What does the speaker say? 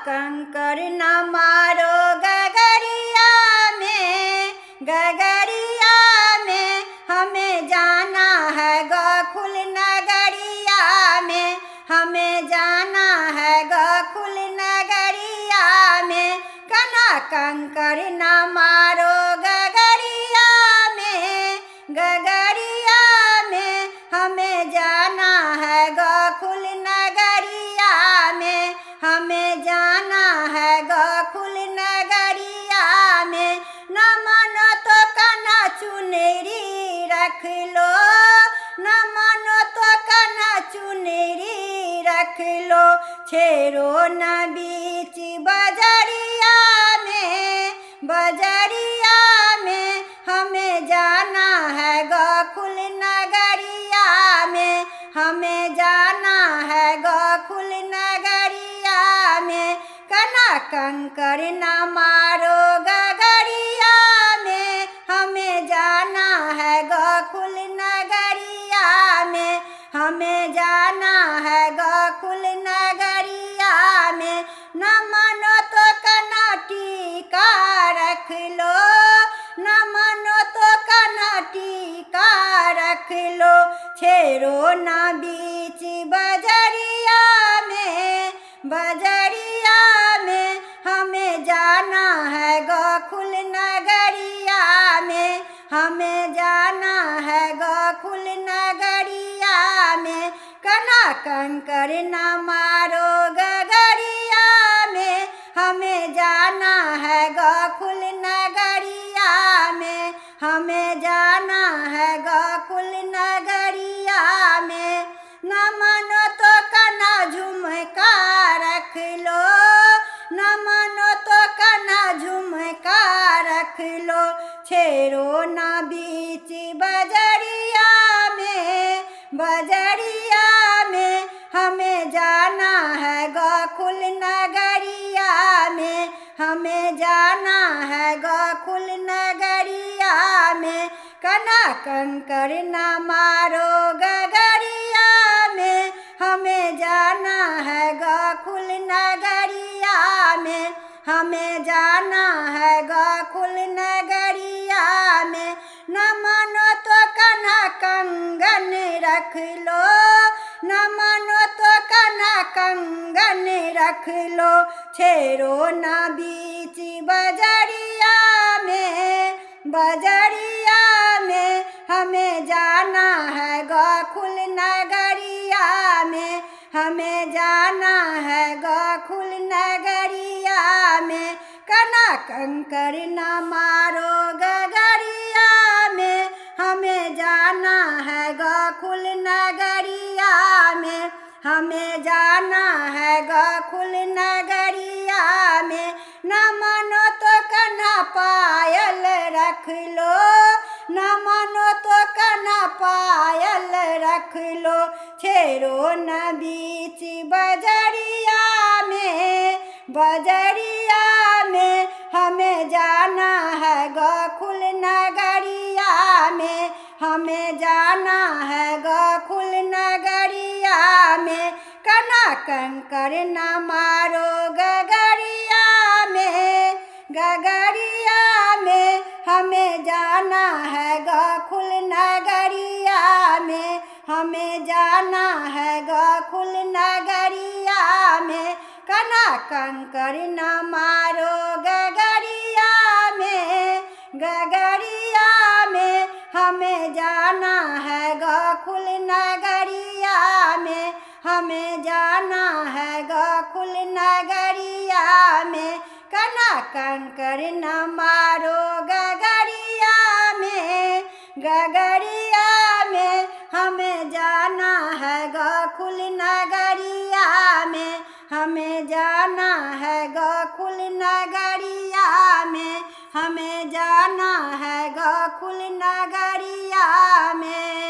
कंकर न मारो गगरिया में हमें जाना है गोकुल नगरिया में, हमें जाना है गोकुल नगरिया में। कना कंकर न मारो गगरिया में हमें जाना है गोकुल नगरिया में, हमें जाना है गोकुल नगरिया में। न मानो तो कना चुनरी रख लो, न मानो तो कना चुनरी रख लो। छेरो न बीच बजरिया में हमें जाना है गोकुल नगरिया में, हमें जाना है गोकुल नगरिया में। कना कंकर न मारो गगरिया में, हमें जाना है गोकुल नगरिया में, हमें जाना है गोकुल नगरिया में। न मानो तो कना टीका रख लो, न मानो तो कना टीका रख लो। छेरो न बीच बजरिया में हमें जाना है गोकुल नगरिया में, हमें जाना है गोकुल नगरिया में। कना कंकर न मारो गगरिया में, हमें जाना है गोकुल नगरिया में, हमें जाना है गोकुल नगरिया में। न मानो तो कना झुमका रख लो, न मानो तो कना झुमका रख लो। छेरो न बीच बजरिया में हमें जाना है गोकुल नगरिया में, हमें जाना है गोकुल नगरिया में। कना कंकर न मारो गगरिया में, हमें जाना है गोकुल नगरिया में, हमें जाना है गोकुल नगरिया में। न मानो तो कना कंगन रख लो, न मानो तो कना कंगन रख लो। छेरो न बीच बजरिया में हमें जाना है गोकुल नगरिया में, हमें जाना है गोकुल नगरिया में। कना कंकर न मारो गगरिया में, हमें जाना है गोकुल नगरिया में, हमें जाना है गोकुल नगरिया में। न मानो तो कना पायल रख लो, न मानो तो कना पायल रख लो। छेरो न बीच बजरिया में हमें जाना है गोकुल नगरिया में, हमें जाना है गोकुल नगरिया में। कना कंकर न मारो गगरिया में हमें जाना है गोकुल नगरिया में, हमें जाना है गोकुल नगरिया में। कना कंकर न मारो गगरिया में हमें जाना है गोकुल नगरिया में, हमें जाना है गोकुल नगरिया में। कना कंकर न मारो गगरिया में हमें जाना है गोकुल नगरिया में, हमें जाना है गोकुल नगरिया में, हमें जाना है गोकुल नगरिया में।